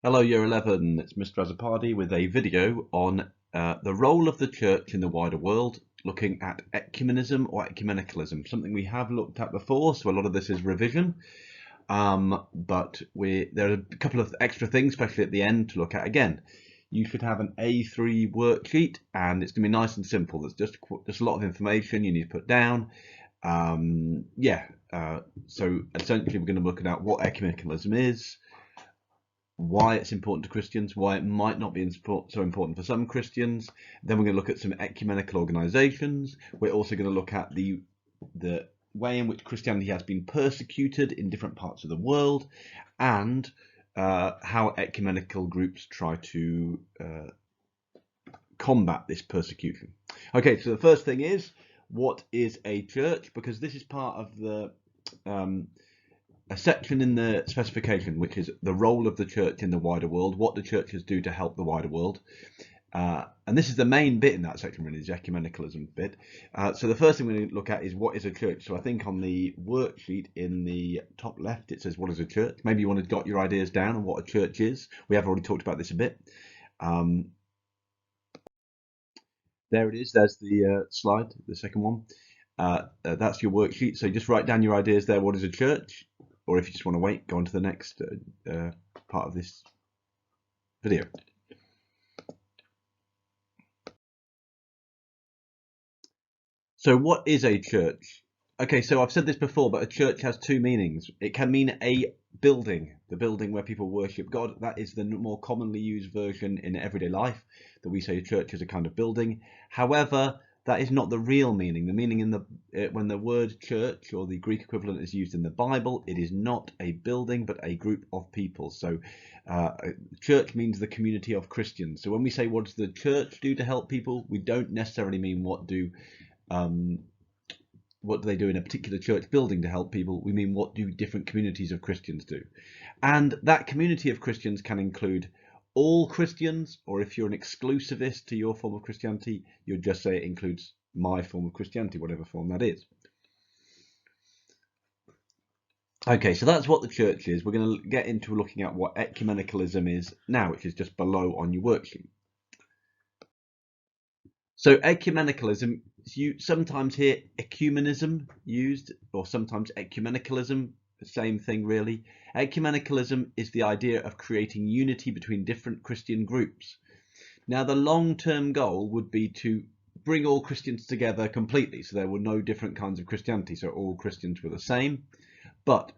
Hello Year 11, it's Mr. Azzopardi with a video on the role of the church in the wider world, looking at ecumenism or ecumenicalism, something we have looked at before, so a lot of this is revision, but there are a couple of extra things, especially at the end, to look at again. You should have an A3 worksheet and it's going to be nice and simple. There's just a lot of information you need to put down. So essentially we're going to look at what ecumenicalism is, why it's important to Christians, why it might not be so important for some Christians. Then we're going to look at some ecumenical organizations. We're also going to look at the way in which Christianity has been persecuted in different parts of the world, and how ecumenical groups try to combat this persecution. Okay, so the first thing is, what is a church? Because this is part of the a section in the specification, which is the role of the church in the wider world, what do churches do to help the wider world. And this is the main bit in that section, really, is the ecumenicalism bit. So the first thing we're going to look at is what is a church. So I think on the worksheet in the top left, it says, what is a church? Maybe you want to jot your ideas down on what a church is. We have already talked about this a bit. There it is. There's the slide, the second one. That's your worksheet. So just write down your ideas there. What is a church? Or if you just want to wait, go on to the next part of this video. So what is a church? Okay, so I've said this before, but a church has two meanings. It can mean a building, the building where people worship God. That is the more commonly used version in everyday life, that we say a church is a kind of building. However, that is not the real meaning. The meaning in when the word church, or the Greek equivalent, is used in the Bible, it is not a building, but a group of people. So church means the community of Christians. So when we say what does the church do to help people, we don't necessarily mean what do they do in a particular church building to help people. We mean what do different communities of Christians do. And that community of Christians can include all Christians, or if you're an exclusivist to your form of Christianity, you'd just say it includes my form of Christianity, whatever form that is. Okay, so that's what the church is. We're going to get into looking at what ecumenicalism is now, which is just below on your worksheet. So ecumenicalism, you sometimes hear ecumenism used, or sometimes ecumenicalism, the same thing really. Ecumenicalism is the idea of creating unity between different Christian groups. Now the long-term goal would be to bring all Christians together completely, so there were no different kinds of Christianity, so all Christians were the same. But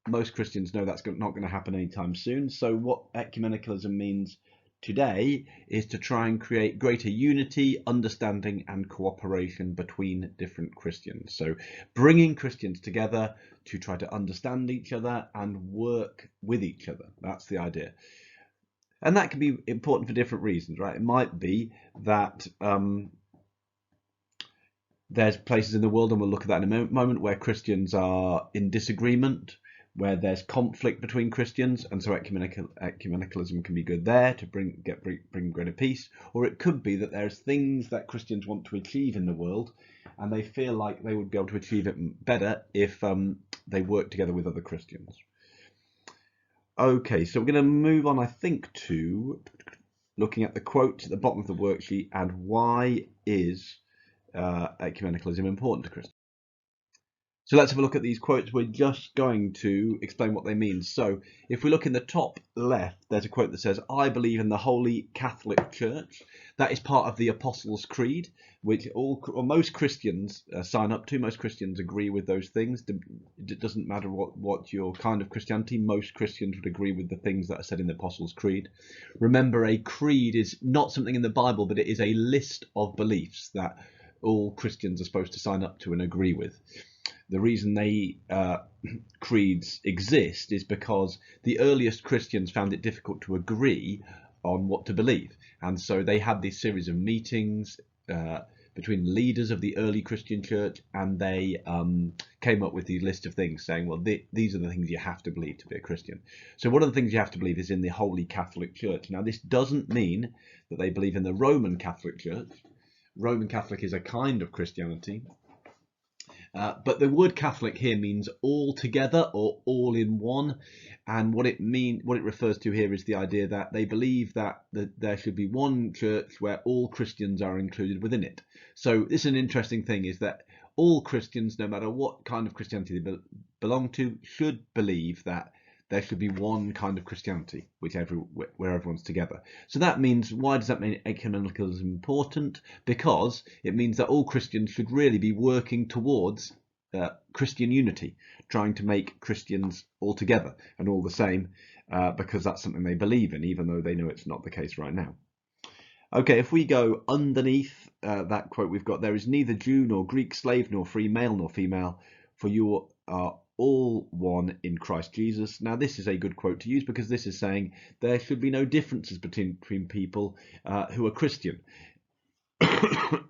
most Christians know that's not going to happen anytime soon. So what ecumenicalism means today is to try and create greater unity, understanding and cooperation between different Christians. So bringing Christians together to try to understand each other and work with each other. That's the idea. And that can be important for different reasons, right? It might be that there's places in the world, and we'll look at that in a moment, where Christians are in disagreement, where there's conflict between Christians, and so ecumenicalism can be good there to bring greater peace. Or it could be that there's things that Christians want to achieve in the world, and they feel like they would be able to achieve it better if they work together with other Christians. Okay, so we're going to move on, I think, to looking at the quote at the bottom of the worksheet and why is ecumenicalism important to Christians. So let's have a look at these quotes. We're just going to explain what they mean. So if we look in the top left, there's a quote that says, I believe in the Holy Catholic Church. That is part of the Apostles' Creed, which most Christians sign up to. Most Christians agree with those things. It doesn't matter what your kind of Christianity, most Christians would agree with the things that are said in the Apostles' Creed. Remember, a creed is not something in the Bible, but it is a list of beliefs that all Christians are supposed to sign up to and agree with. The reason creeds exist is because the earliest Christians found it difficult to agree on what to believe. And so they had this series of meetings between leaders of the early Christian church, and they came up with the list of things saying, well, these are the things you have to believe to be a Christian. So one of the things you have to believe is in the Holy Catholic Church. Now, this doesn't mean that they believe in the Roman Catholic Church. Roman Catholic is a kind of Christianity. But the word Catholic here means all together or all in one, and what it refers to here is the idea that they believe that there should be one church where all Christians are included within it. So this is an interesting thing, is that all Christians, no matter what kind of Christianity they belong to, should believe that there should be one kind of Christianity, where everyone's together. So that means, why does that mean ecumenicalism is important? Because it means that all Christians should really be working towards Christian unity, trying to make Christians all together and all the same, because that's something they believe in, even though they know it's not the case right now. Okay, if we go underneath that quote we've got, there is neither Jew nor Greek, slave nor free, male nor female, for you are all one in Christ Jesus. Now this is a good quote to use, because this is saying there should be no differences between people who are Christian.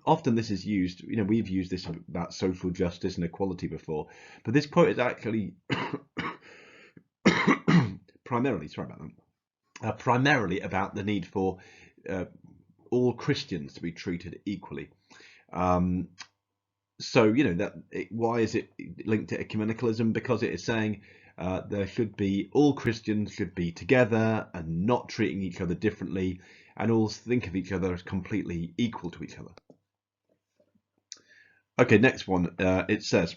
Often this is used, we've used this about social justice and equality before, but this quote is actually primarily about the need for all Christians to be treated equally. So, why is it linked to ecumenicalism? Because it is saying all Christians should be together and not treating each other differently, and all think of each other as completely equal to each other. Okay, next one. It says,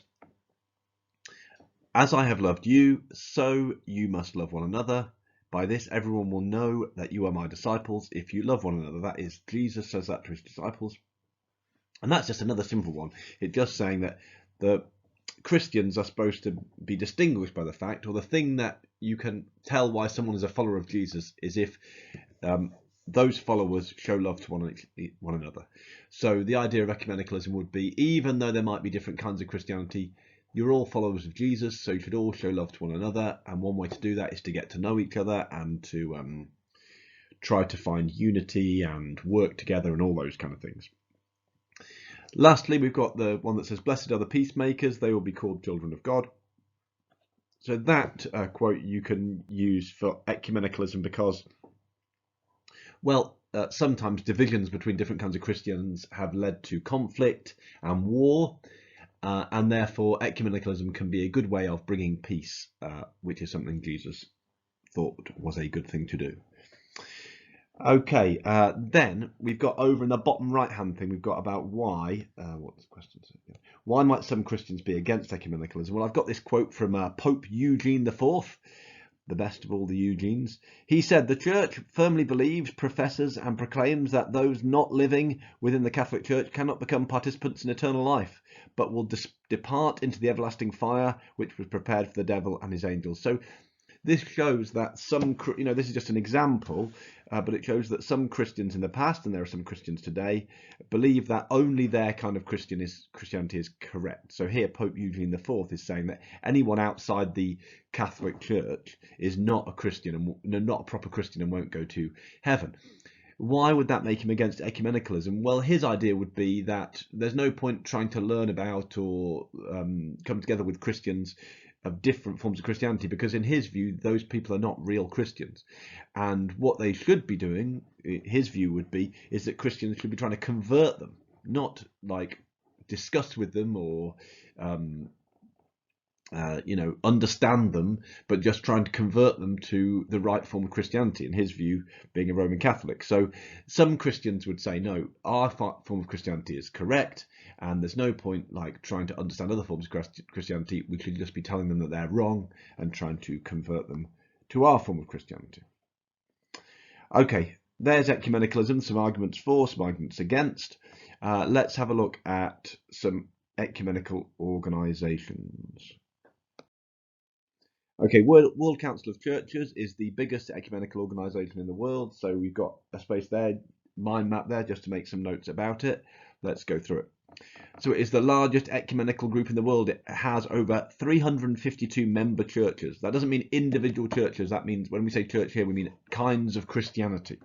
as I have loved you, so you must love one another. By this, everyone will know that you are my disciples, if you love one another. That is, Jesus says that to his disciples. And that's just another simple one. It's just saying that the Christians are supposed to be distinguished by the fact, or the thing that you can tell why someone is a follower of Jesus is if those followers show love to one another. So the idea of ecumenicalism would be, even though there might be different kinds of Christianity, you're all followers of Jesus, so you should all show love to one another. And one way to do that is to get to know each other and to try to find unity and work together and all those kind of things. Lastly, we've got the one that says, blessed are the peacemakers, they will be called children of God. So that quote you can use for ecumenicalism because, well, sometimes divisions between different kinds of Christians have led to conflict and war, and therefore ecumenicalism can be a good way of bringing peace, which is something Jesus thought was a good thing to do. Okay, then we've got over in the bottom right hand thing, we've got about why, what's the question? Why might some Christians be against ecumenicalism? Well, I've got this quote from Pope Eugene IV, the best of all the Eugenes. He said, the Church firmly believes, professes and proclaims that those not living within the Catholic Church cannot become participants in eternal life, but will depart into the everlasting fire, which was prepared for the devil and his angels. So this shows that some, this is just an example, but it shows that some Christians in the past, and there are some Christians today, believe that only their kind of Christianity is correct. So here Pope Eugene IV is saying that anyone outside the Catholic Church is not a Christian and not a proper Christian and won't go to heaven. Why would that make him against ecumenicalism? Well, his idea would be that there's no point trying to learn about or come together with Christians of different forms of Christianity, because in his view those people are not real Christians, and what they should be doing, his view would be, is that Christians should be trying to convert them, not like discuss with them or understand them, but just trying to convert them to the right form of Christianity, in his view being a Roman Catholic. So some Christians would say, no, our form of Christianity is correct, and there's no point like trying to understand other forms of Christianity. We should just be telling them that they're wrong and trying to convert them to our form of Christianity. Okay, there's ecumenicalism, some arguments for, some arguments against. Let's have a look at some ecumenical organisations. Okay, World Council of Churches is the biggest ecumenical organisation in the world, so we've got a space there, mind map there, just to make some notes about it. Let's go through it. So it is the largest ecumenical group in the world. It has over 352 member churches. That doesn't mean individual churches. That means, when we say church here, we mean kinds of Christianity.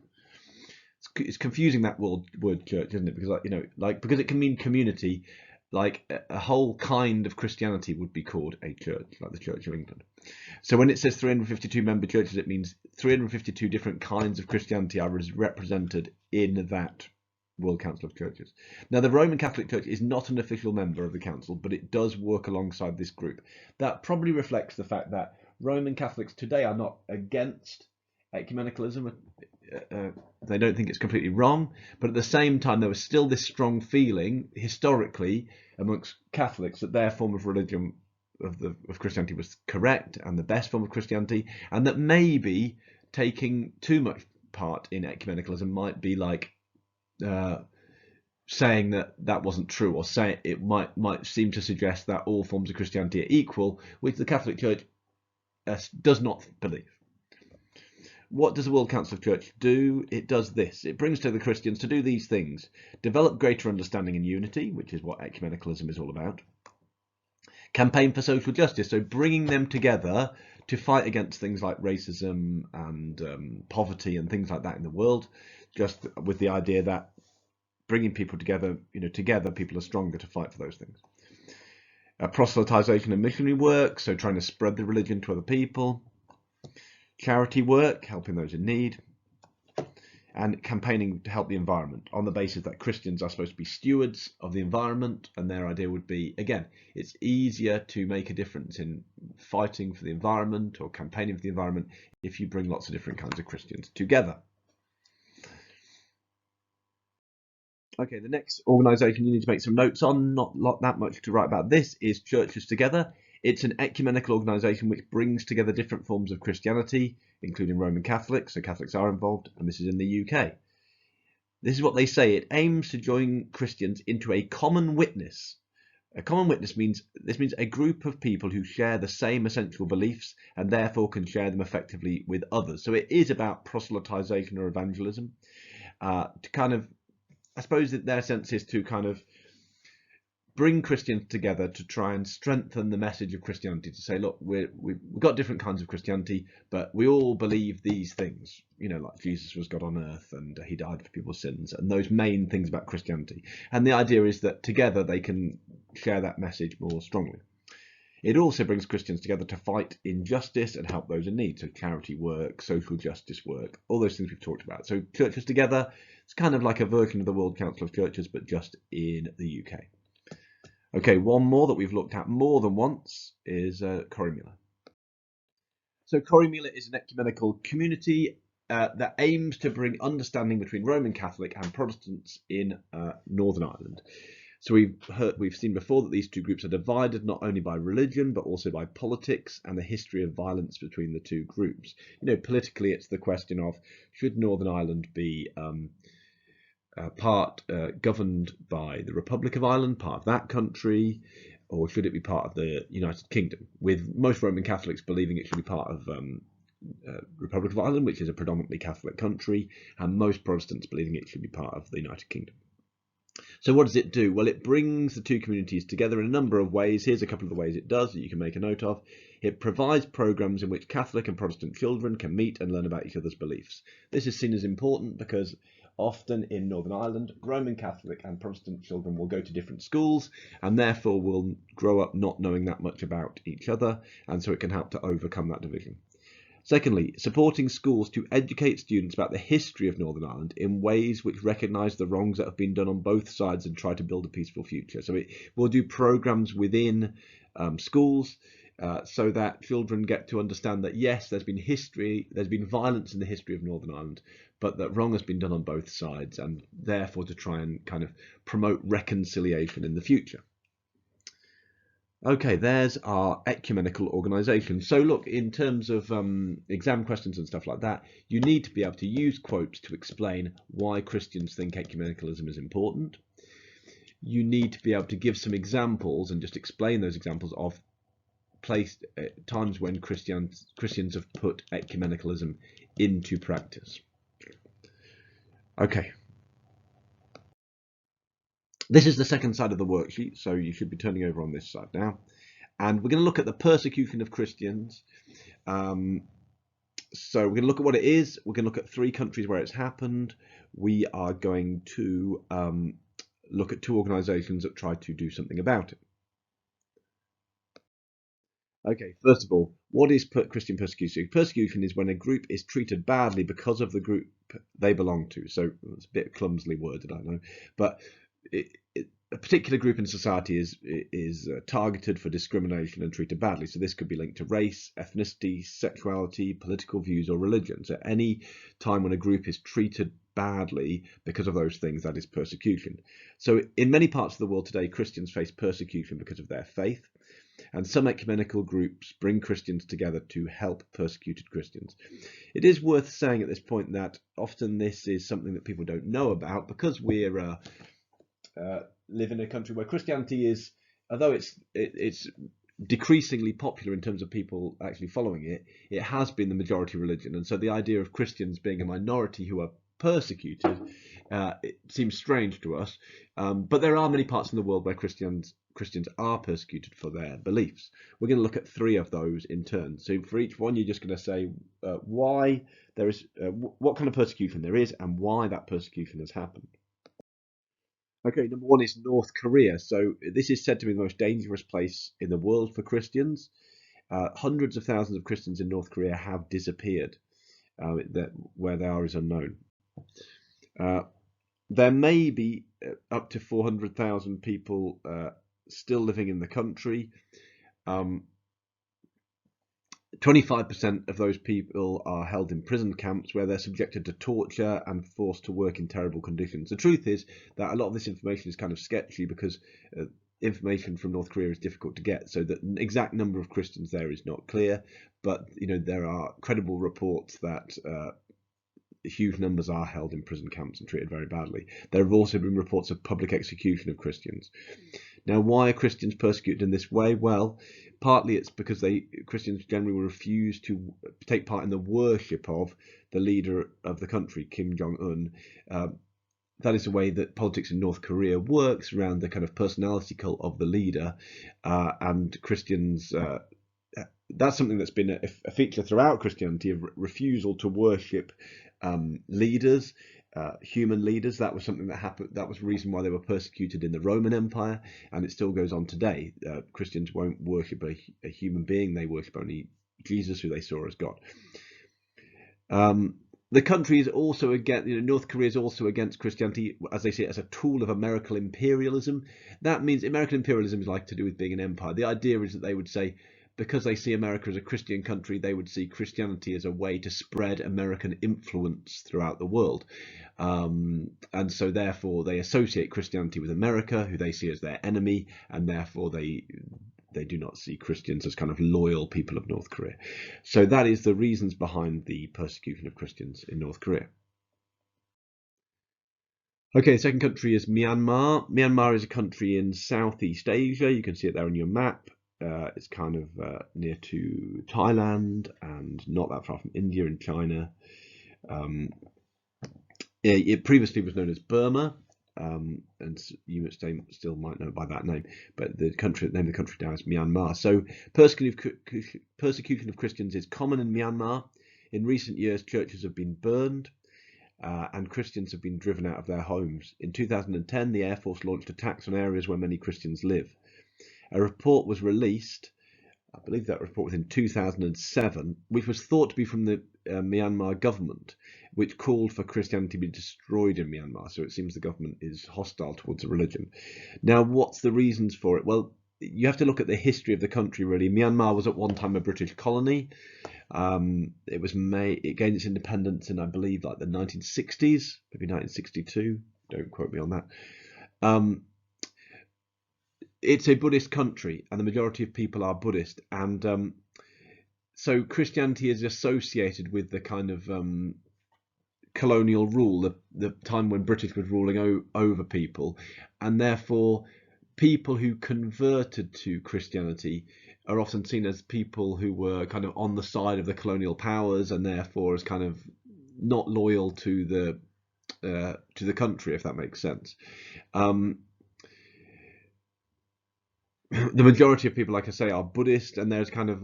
It's confusing, that word church, isn't it? Because because it can mean community. Like a whole kind of Christianity would be called a church, like the Church of England. So when it says 352 member churches, it means 352 different kinds of Christianity are represented in that World Council of Churches. Now, the Roman Catholic Church is not an official member of the council, but it does work alongside this group. That probably reflects the fact that Roman Catholics today are not against ecumenicalism. They don't think it's completely wrong, but at the same time, there was still this strong feeling historically amongst Catholics that their form of religion of Christianity was correct and the best form of Christianity, and that maybe taking too much part in ecumenicalism might be like saying that wasn't true, or say it might seem to suggest that all forms of Christianity are equal, which the Catholic Church does not believe. What does the World Council of Church do? It does this. It brings together Christians to do these things: develop greater understanding and unity, which is what ecumenicalism is all about. Campaign for social justice, so bringing them together to fight against things like racism and poverty and things like that in the world, just with the idea that bringing people together, together people are stronger to fight for those things. Proselytization and missionary work, so trying to spread the religion to other people. Charity work, helping those in need. And campaigning to help the environment on the basis that Christians are supposed to be stewards of the environment, and their idea would be, again, it's easier to make a difference in fighting for the environment or campaigning for the environment if you bring lots of different kinds of Christians together. Okay, the next organisation you need to make some notes on, not that much to write about this, is Churches Together. It's an ecumenical organisation which brings together different forms of Christianity, including Roman Catholics, so Catholics are involved, and this is in the UK. This is what they say: it aims to join Christians into a common witness. A common witness means a group of people who share the same essential beliefs and therefore can share them effectively with others. So it is about proselytization or evangelism, to kind of, I suppose that their sense is to kind of bring Christians together to try and strengthen the message of Christianity, to say, look, we've got different kinds of Christianity, but we all believe these things, like Jesus was God on earth and he died for people's sins, and those main things about Christianity. And the idea is that together they can share that message more strongly. It also brings Christians together to fight injustice and help those in need, so charity work, social justice work, all those things we've talked about. So Churches Together, it's kind of like a version of the World Council of Churches, but just in the UK. Okay, one more that we've looked at more than once is Corrymeela. So Corrymeela is an ecumenical community that aims to bring understanding between Roman Catholic and Protestants in Northern Ireland. So we've seen before that these two groups are divided not only by religion but also by politics and the history of violence between the two groups. Politically, it's the question of, should Northern Ireland be part governed by the Republic of Ireland, part of that country, or should it be part of the United Kingdom, with most Roman Catholics believing it should be part of Republic of Ireland, which is a predominantly Catholic country, and most Protestants believing it should be part of the United Kingdom. So what does it do? Well, it brings the two communities together in a number of ways. Here's a couple of the ways it does that you can make a note of. It provides programs in which Catholic and Protestant children can meet and learn about each other's beliefs. This is seen as important because often in Northern Ireland, Roman Catholic and Protestant children will go to different schools and therefore will grow up not knowing that much about each other, and so it can help to overcome that division. Secondly, supporting schools to educate students about the history of Northern Ireland in ways which recognise the wrongs that have been done on both sides and try to build a peaceful future. So it will do programmes within schools so that children get to understand that, yes, there's been history, there's been violence in the history of Northern Ireland, but that wrong has been done on both sides, and therefore to try and kind of promote reconciliation in the future. Okay, there's our ecumenical organisation. So look, in terms of exam questions and stuff like that, you need to be able to use quotes to explain why Christians think ecumenicalism is important. You need to be able to give some examples and just explain those examples of times when Christians have put ecumenicalism into practice. Okay. This is the second side of the worksheet, so you should be turning over on this side now. And we're going to look at the persecution of Christians. So we're going to look at what it is. We're going to look at 3 countries where it's happened. We are going to look at 2 organisations that try to do something about it. Okay, first of all, what is Christian persecution? Persecution is when a group is treated badly because of the group they belong to. So it's a bit clumsily worded, I know, but a particular group in society is targeted for discrimination and treated badly. So this could be linked to race, ethnicity, sexuality, political views, or religion. So any time when a group is treated badly because of those things, that is persecution. So in many parts of the world today, Christians face persecution because of their faith. And some ecumenical groups bring Christians together to help persecuted Christians. It is worth saying at this point that often this is something that people don't know about because we're live in a country where Christianity is, although it's decreasingly popular in terms of people actually following it, it has been the majority religion. And so the idea of Christians being a minority who are persecuted, it seems strange to us. But there are many parts in the world where Christians are persecuted for their beliefs. We're going to look at three of those in turn. So for each one, you're just going to say why there is, what kind of persecution there is, and why that persecution has happened. Okay, number one is North Korea. So this is said to be the most dangerous place in the world for Christians. Hundreds of thousands of Christians in North Korea have disappeared. Where they are is unknown. There may be up to 400,000 people still living in the country. 25% of those people are held in prison camps where they're subjected to torture and forced to work in terrible conditions. The truth is that a lot of this information is kind of sketchy because information from North Korea is difficult to get. So the exact number of Christians there is not clear, but there are credible reports that huge numbers are held in prison camps and treated very badly. There have also been reports of public execution of Christians. Now, why are Christians persecuted in this way? Well, partly it's because Christians generally refuse to take part in the worship of the leader of the country, Kim Jong-un. That is the way that politics in North Korea works, around the kind of personality cult of the leader, and Christians. That's something that's been a feature throughout Christianity, of refusal to worship leaders, human leaders. That was something that happened. That was the reason why they were persecuted in the Roman Empire, and it still goes on today. Christians won't worship a human being; they worship only Jesus, who they saw as God. The country is also against, North Korea is also against Christianity, as they see it, as a tool of American imperialism. That means American imperialism is like to do with being an empire. The idea is that they would say, because they see America as a Christian country, they would see Christianity as a way to spread American influence throughout the world. And so therefore they associate Christianity with America, who they see as their enemy, and therefore they do not see Christians as kind of loyal people of North Korea. So that is the reasons behind the persecution of Christians in North Korea. Okay, the second country is Myanmar. Myanmar is a country in Southeast Asia. You can see it there on your map. It's kind of near to Thailand and not that far from India and China. It previously was known as Burma, and you still might know it by that name, but the name of the country now is Myanmar. So persecution of Christians is common in Myanmar. In recent years, churches have been burned, and Christians have been driven out of their homes. In 2010, the Air Force launched attacks on areas where many Christians live. A report was released, I believe that report was in 2007, which was thought to be from the Myanmar government, which called for Christianity to be destroyed in Myanmar. So it seems the government is hostile towards the religion. Now, what's the reasons for it? Well, you have to look at the history of the country, really. Myanmar was at one time a British colony. It gained its independence in, I believe, like the 1960s, maybe 1962. Don't quote me on that. It's a Buddhist country, and the majority of people are Buddhist, and so Christianity is associated with the kind of colonial rule, the time when British was ruling over people, and therefore people who converted to Christianity are often seen as people who were kind of on the side of the colonial powers, and therefore as kind of not loyal to the country, if that makes sense. The majority of people, like I say, are Buddhist, and there's kind of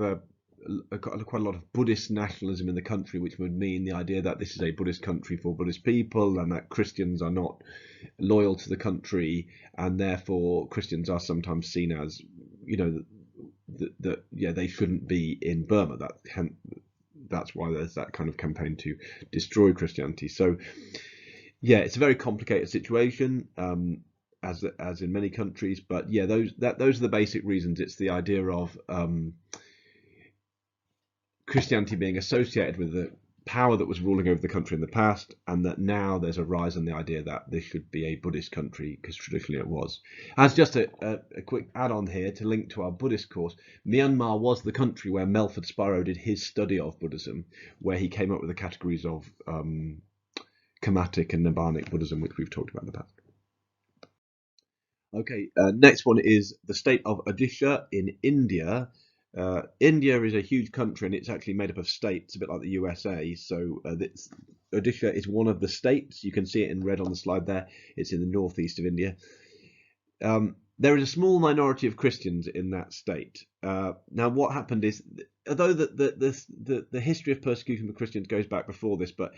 quite a lot of Buddhist nationalism in the country, which would mean the idea that this is a Buddhist country for Buddhist people, and that Christians are not loyal to the country, and therefore Christians are sometimes seen as, that yeah, they shouldn't be in Burma. That's why there's that kind of campaign to destroy Christianity. So yeah, it's a very complicated situation, as in many countries. But yeah, those are the basic reasons. It's the idea of Christianity being associated with the power that was ruling over the country in the past, and that now there's a rise in the idea that this should be a Buddhist country, because traditionally it was. As just a quick add-on here to link to our Buddhist course, Myanmar was the country where Melford Sparrow did his study of Buddhism, where he came up with the categories of Kamatic and Nibbanic Buddhism, which we've talked about in the past. Okay, next one is the state of Odisha in India. India is a huge country, and it's actually made up of states, a bit like the USA. So Odisha is one of the states. You can see it in red on the slide there. It's in the northeast of India. There is a small minority of Christians in that state. Now, what happened is, although the history of persecution of Christians goes back before this, but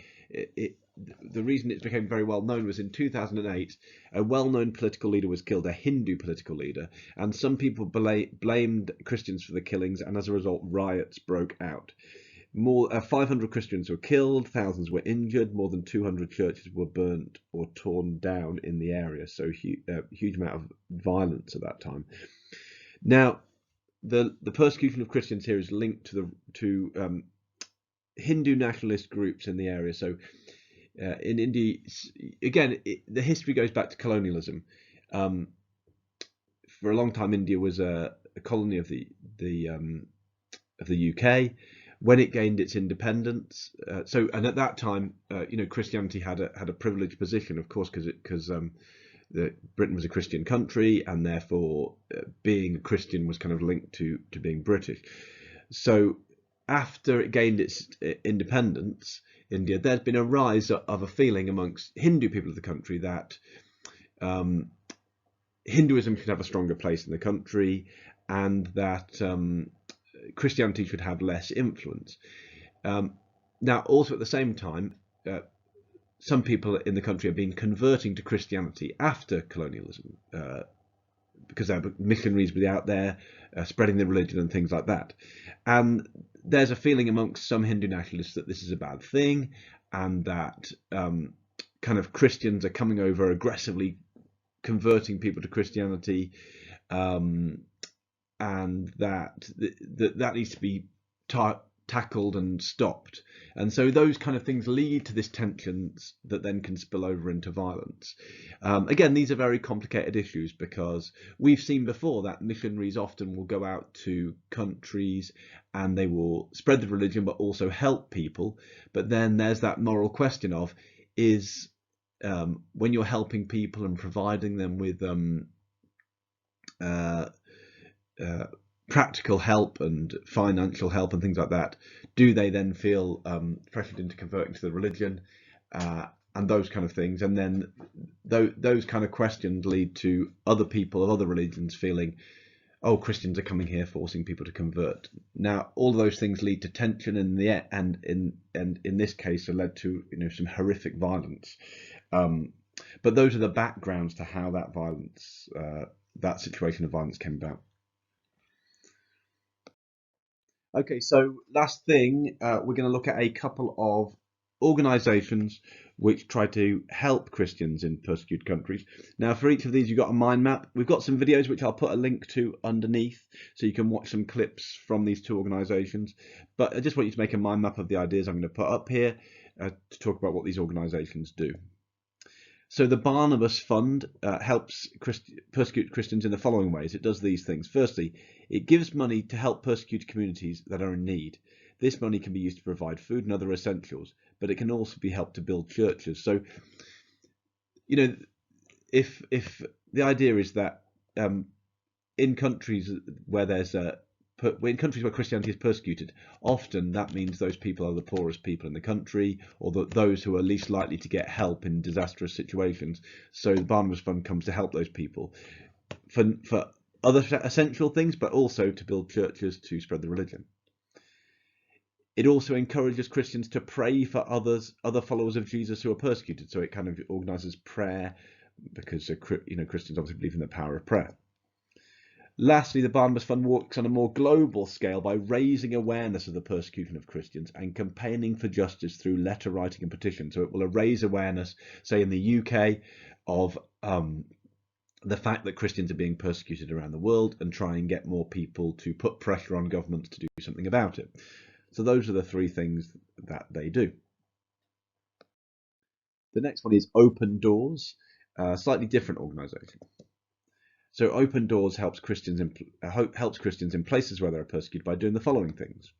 the reason it became very well known was in 2008, a well-known political leader was killed, a Hindu political leader, and some people blamed Christians for the killings, and as a result, riots broke out. More 500 Christians were killed, thousands were injured, more than 200 churches were burnt or torn down in the area. So huge amount of violence at that time. Now, the persecution of Christians here is linked to Hindu nationalist groups in the area. So in India, again, the history goes back to colonialism. For a long time, India was a colony of the UK. When it gained its independence, and at that time, Christianity had a privileged position, of course, because Britain was a Christian country, and therefore being a Christian was kind of linked to being British. So after it gained its independence, India, there's been a rise of a feeling amongst Hindu people of the country that Hinduism should have a stronger place in the country, and that Christianity should have less influence. Now, also at the same time, some people in the country have been converting to Christianity after colonialism, because there were missionaries out there spreading the religion and things like that. And there's a feeling amongst some Hindu nationalists that this is a bad thing, and that kind of Christians are coming over aggressively converting people to Christianity, and that needs to be tackled and stopped. And so those kind of things lead to this tensions that then can spill over into violence. Again, these are very complicated issues, because we've seen before that missionaries often will go out to countries and they will spread the religion but also help people. But then there's that moral question of, is when you're helping people and providing them with practical help and financial help and things like that, do they then feel pressured into converting to the religion, and those kind of things? And then those kind of questions lead to other people of other religions feeling, oh, Christians are coming here forcing people to convert. Now, all of those things lead to tension and in this case have led to some horrific violence. But those are the backgrounds to how that violence, that situation of violence came about. Okay, so last thing, we're going to look at a couple of organisations which try to help Christians in persecuted countries. Now, for each of these, you've got a mind map. We've got some videos which I'll put a link to underneath, so you can watch some clips from these two organisations. But I just want you to make a mind map of the ideas I'm going to put up here to talk about what these organisations do. So the Barnabas Fund helps persecuted Christians in the following ways. It does these things. Firstly, it gives money to help persecuted communities that are in need. This money can be used to provide food and other essentials, but it can also be helped to build churches. So, if the idea is that in countries where in countries where Christianity is persecuted, often that means those people are the poorest people in the country, or those who are least likely to get help in disastrous situations. So the Barnabas Fund comes to help those people for other essential things, but also to build churches to spread the religion. It also encourages Christians to pray for other followers of Jesus who are persecuted. So it kind of organises prayer, because Christians obviously believe in the power of prayer. Lastly, the Barnabas Fund works on a more global scale by raising awareness of the persecution of Christians and campaigning for justice through letter writing and petition. So it will raise awareness, say in the UK, of the fact that Christians are being persecuted around the world and try and get more people to put pressure on governments to do something about it. So those are the three things that they do. The next one is Open Doors, a slightly different organisation. So Open Doors helps Christians in places where they're persecuted by doing the following things.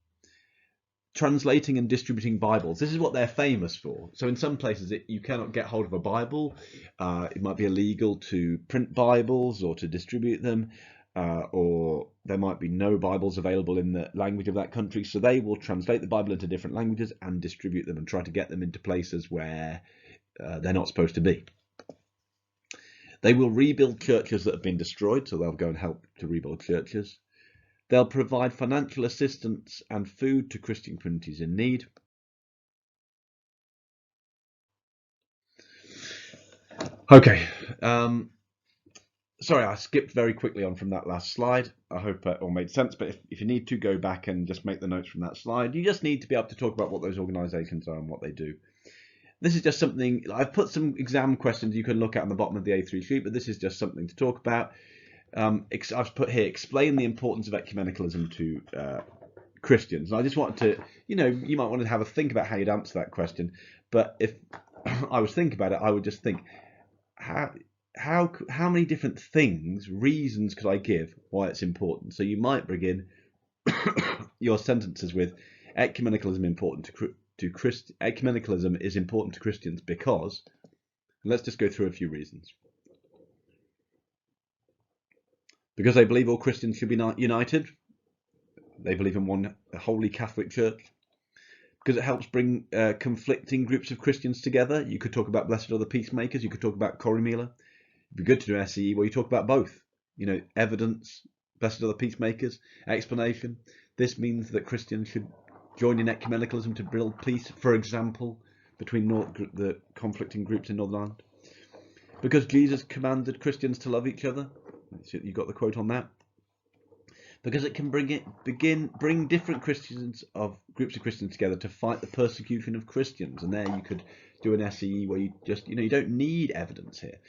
Translating and distributing Bibles. This is what they're famous for. So in some places you cannot get hold of a Bible. It might be illegal to print Bibles or to distribute them, or there might be no Bibles available in the language of that country. So they will translate the Bible into different languages and distribute them and try to get them into places where they're not supposed to be. They will rebuild churches that have been destroyed, so they'll go and help to rebuild churches. They'll provide financial assistance and food to Christian communities in need. Okay, sorry, I skipped very quickly on from that last slide. I hope it all made sense, but if you need to, go back and just make the notes from that slide. You just need to be able to talk about what those organisations are and what they do. This is just something, I've put some exam questions you can look at on the bottom of the A3 sheet, but this is just something to talk about. I've put here, explain the importance of ecumenicalism to Christians. And I just wanted to, you might want to have a think about how you'd answer that question. But if I was thinking about it, I would just think, how many different reasons could I give why it's important? So you might begin your sentences with ecumenicalism ecumenicalism is important to Christians because, and let's just go through a few reasons. Because they believe all Christians should be united. They believe in one holy Catholic Church. Because it helps bring conflicting groups of Christians together. You could talk about Blessed are the Peacemakers. You could talk about Corrymeela. It'd be good to do an SEE where you talk about both. Evidence, Blessed are the Peacemakers, explanation. This means that Christians should join in ecumenicalism to build peace, for example, between the conflicting groups in Northern Ireland. Because Jesus commanded Christians to love each other. You got the quote on that. Because it can bring different groups of Christians together to fight the persecution of Christians. And there you could do an SEE where you just, you don't need evidence here.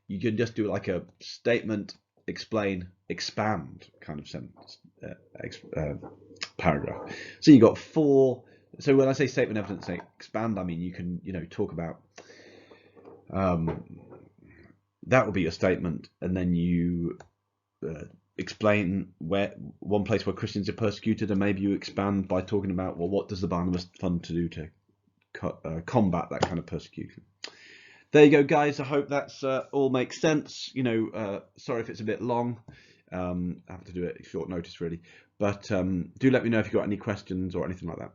You can just do like a statement, explain, expand kind of sentence, paragraph. So you got 4. So when I say statement, evidence, expand, I mean you can, talk about. That will be your statement, and then you explain one place where Christians are persecuted, and maybe you expand by talking about, well, what does the Barnabas Fund to do to combat that kind of persecution? There you go, guys. I hope that's all makes sense. Sorry if it's a bit long. I have to do it at short notice, really. But do let me know if you've got any questions or anything like that.